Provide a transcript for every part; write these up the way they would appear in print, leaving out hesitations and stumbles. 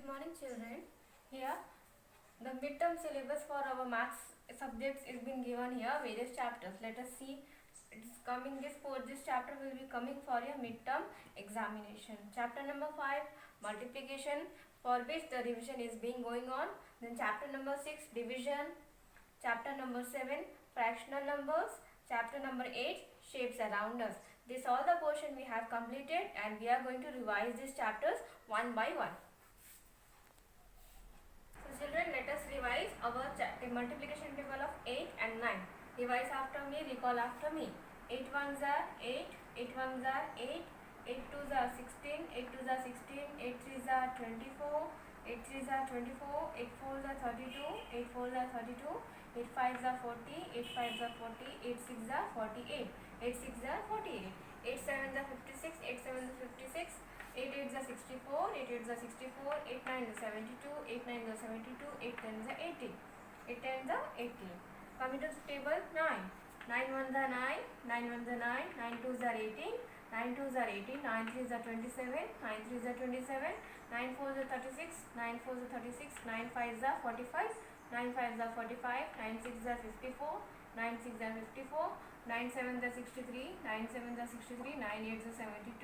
Good morning, children. Here, the midterm syllabus for our maths subjects is been given here, various chapters. Let us see. It's coming this chapter will be coming for your midterm examination. Chapter number 5, multiplication, for which the revision is being going on. Then chapter number 6, division. Chapter number 7, fractional numbers. Chapter number 8, shapes around us. This all the portion we have completed, and we are going to revise these chapters one by one. So children, let us revise our multiplication table of 8 and 9. Revise after me, recall after me. 8 ones are 8, 8 ones are 8, 8 twos are 16, 8 twos are 16, 8 threes are 24, 8 threes are 24, 8 fours are 32, 8 fours are 32, 8 fives are 40, 8 fives are 40, 8 sixes are 48, 8 sixes are 48, 8 sevens are 56, 8 sevens are 56, 8 eights are 64, 8 eights are 64, 8 nines are 72, 8 nines are 72, 8 tens are 80, 8 tens are 80. Coming to the table 9. 9 ones are 9, 9 ones are 9, 9 twos are 18, 9 twos are 18, 9 threes are 27, 9 threes are 27, 9 fours are 36, 9 fours are 36, 9 fives are 45, 9 fives are 45, 9 sixes are 54, 9 sixes are 54, 9 sevens are 63, 9 sevens are 63, 9 eights are 72,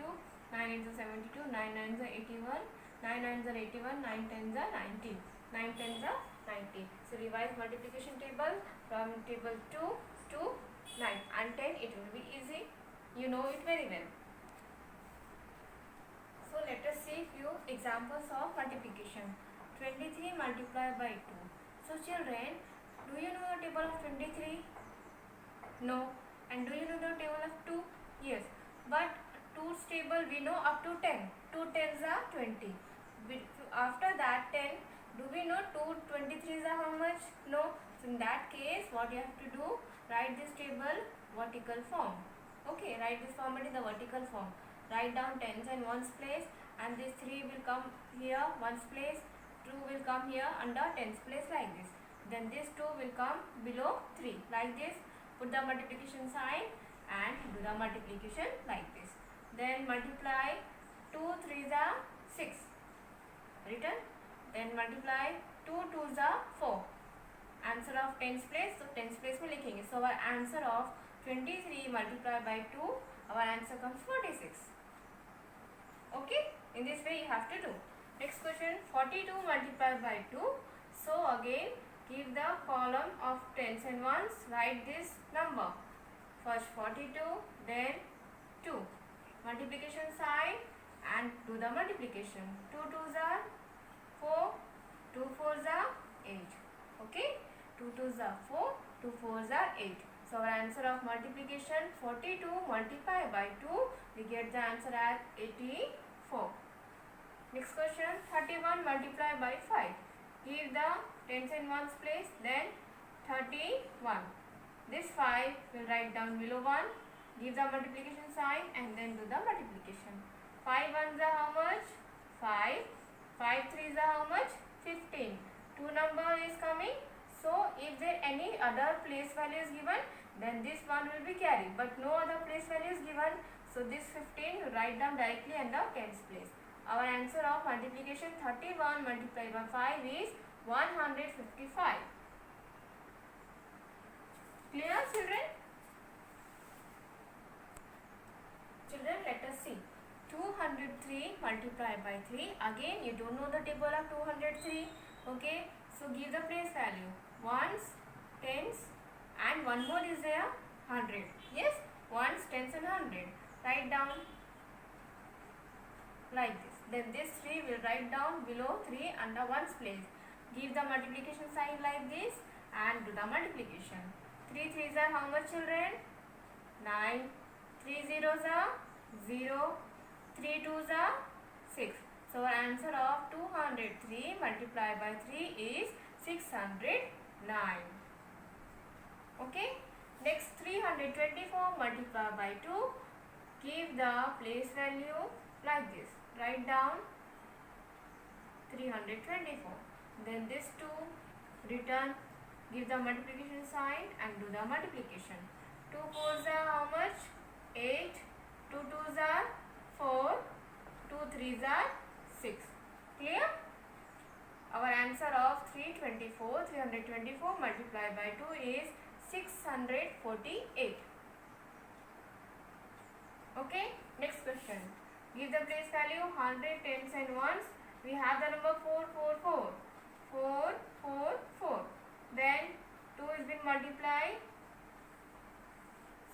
9 eights are 72, 9 nines are 81, 9 nines are 81, 9 tens are 90, 9 tens are 90. So revise multiplication table from table 2 to 9 and 10. It will be easy. You know it very well. So let us see few examples of multiplication. 23 multiplied by 2. So children, do you know the table of 23? No. And do you know the table of 2? Yes. But 2's table we know up to 10. 2 tens are 20. After that 10, do we know 2 23s are how much? No. So in that case, what you have to do? Write this table vertical form. Okay, write this format in the vertical form. Write down tens in ones place, and this 3 will come here ones place, 2 will come here under tens place like this. Then this 2 will come below 3 like this. Put the multiplication sign and do the multiplication like this. Then multiply 2 3s are 6. Written. Then multiply 2 2s are 4. Answer of tens place. So tens place में लिखेंगे. So our answer of 23 multiplied by 2, our answer comes 46. Okay. In this way you have to do. Next question, 42 multiplied by 2. So again, give the column of tens and ones. Write this number. First 42, then 2. Multiplication sign and do the multiplication. 2 2s are 4, 2 4s are 8. Okay, 2 2s are 4, 2 4s are 8. So our answer of multiplication 42 multiplied by 2, we get the answer as 84. Next question, 31 multiplied by 5. Give the tens in ones place, then 31. This 5 will write down below 1. Give the multiplication sign and then do the multiplication. 5 ones are how much? 5. 5 threes are how much? 15. 2 number is coming. So if there any other place value is given, then this one will be carried. But no other place value is given. So this 15 will write down directly under tens place. Our answer of multiplication 31 multiplied by 5 is 155. Clear, children? Children, let us see. 203 multiplied by 3. Again, you don't know the table of 203. Okay, so give the place value. Ones, tens, and one more is there, 100. Yes, ones, tens, and 100. Write down like this. Then this 3 will write down below 3 under ones place. Give the multiplication sign like this and do the multiplication. 3 3s are how much, children? 9. 3 zeros are 0. 3 2s are 6. So our answer of 203 multiplied by 3 is 609. Okay. Next, 324 multiplied by 2. Give the place value like this. Write down 324. Then this 2 return. Give the multiplication sign and do the multiplication. 2 4s are how much? 8. 2 2s are 4. 2 3s are 6. Clear? 324. 324 multiplied by 2 is 648. Okay, next question. Give the place value 100, tens and ones. We have the number 444. 444. Then 2 is been multiplied.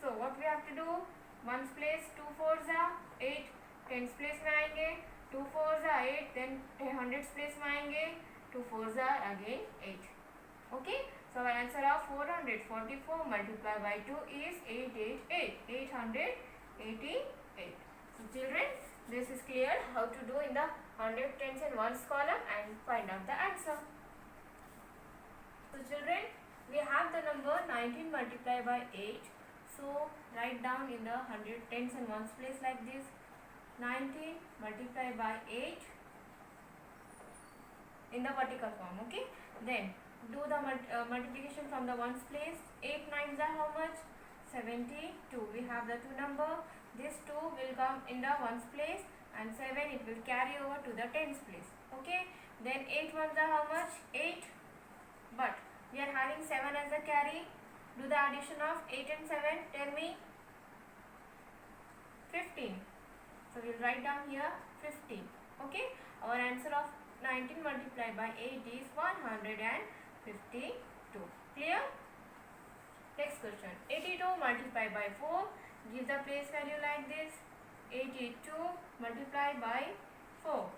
So what we have to do? Ones place 2 fours are 8. Tens place में आएंगे 2 fours are 8. Then hundreds place में आएंगे 2 fours are again 8. Okay. So our answer of 444 multiplied by 2 is 888. 888. So children, this is clear how to do in the 100, tens and ones column and find out the answer. So children, we have the number 19 multiplied by 8. So write down in the 100, tens and ones place like this. 19 multiplied by 8 in the vertical form. Okay. Then do the multiplication from the ones place. 8 nines are how much? 72. We have the two number. This 2 will come in the ones place and 7 it will carry over to the tens place. Okay. Then 8 ones are how much? 8. But we are having 7 as a carry. Do the addition of 8 and 7. Tell me. 15. So we will write down here 15. Okay. Our answer of 19 multiplied by 8 is 152. Clear? Next question. 82 multiplied by 4. Give the place value like this. 82 multiplied by 4.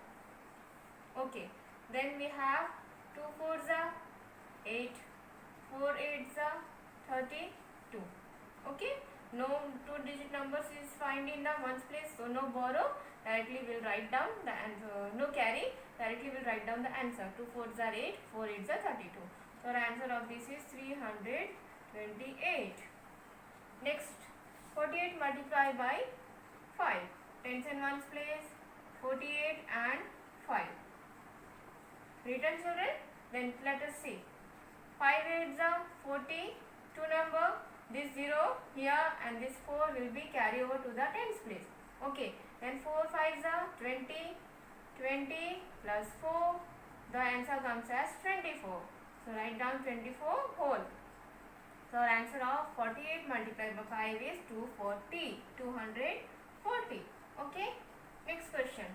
Okay. Then we have 2 fours are 8. 4 eights are 32. Okay. No two-digit numbers is found in the ones place, so no borrow. Directly will write down the answer. No carry. Directly will write down the answer. 2 fours are 8. 4 eights are 32. So our answer of this is 328. Next, 48 multiplied by 5. Tens and ones place. 48 and 5. Written children? Then let us see. 5 eights are 40. Two number. This 0 here and this 4 will be carry over to the tens place. Okay. Then 4 fives are 20. 20 plus 4. The answer comes as 24. So write down 24 whole. So our answer of 48 multiplied by 5 is 240. 240. Okay. Next question.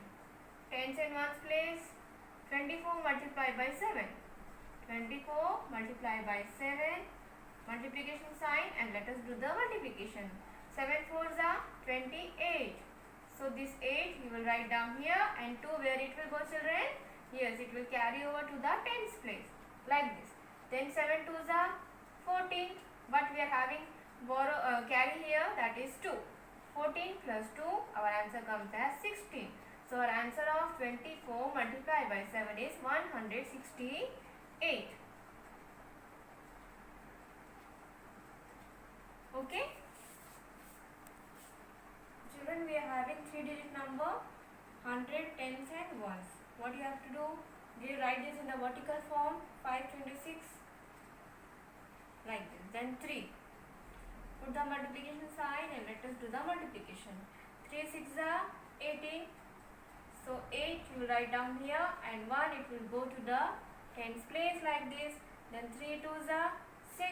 Tens and ones place. 24 multiplied by 7. 24 multiplied by 7. Multiplication sign and let us do the multiplication. 7 fours are 28. So this 8 you will write down here and 2 where it will go children? Yes, it will carry over to the tens place like this. Then 7 twos are 14 but we are having carry here, that is 2. 14 plus 2 our answer comes as 16. So our answer of 24 multiplied by 7 is 168. Okay. Children, we are having 3-digit number 100, tens and ones. What you have to do? You write this in the vertical form 526 like this. Then 3. Put the multiplication sign and let us do the multiplication. 3 6 are 18. So 8 you will write down here and 1 it will go to the tens place like this. Then 3 twos are 6.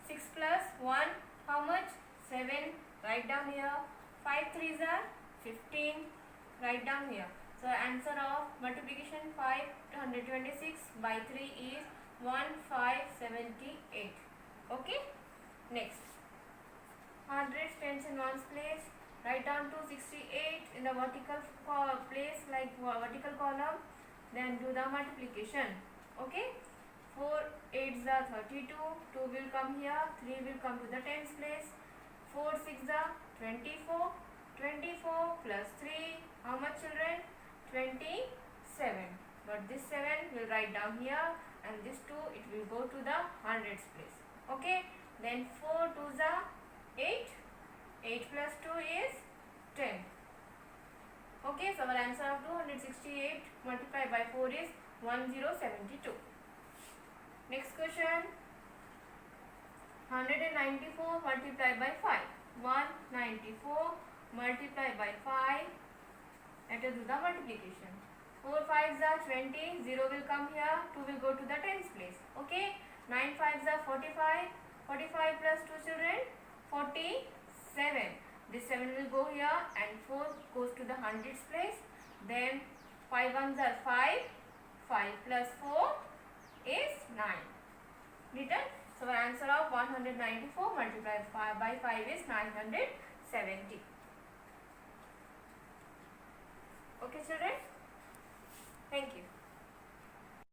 6 plus 1 how much? 7. Write down here. 5 threes are 15. Write down here. So answer of multiplication 526 by 3 is 1578. Okay. Next. Hundreds, tens and ones place. Write down 268 in the vertical place like vertical column. Then do the multiplication. Okay. 4 8s are 32. 2 will come here. 3 will come to the tens place. 4 6 are 24. 24 plus 3. How much children? 27. But this 7 will write down here and this 2 it will go to the hundreds place. Okay. Then 4 2s are 8. 8 plus 2 is 10. Okay. So our answer of 268 multiplied by 4 is 1072. Next question. 194 multiplied by 5. 194 multiplied by 5. Let us do the multiplication. 4 5s are 20, 0 will come here, 2 will go to the tens place. Okay, 9 5s are 45, 45 plus 2 children, 47. This 7 will go here and 4 goes to the hundreds place. Then 5 ones are 5, 5 plus 4 is 9. Written. So our answer of 194 multiplied by 5 is 970. Okay children? Thank you.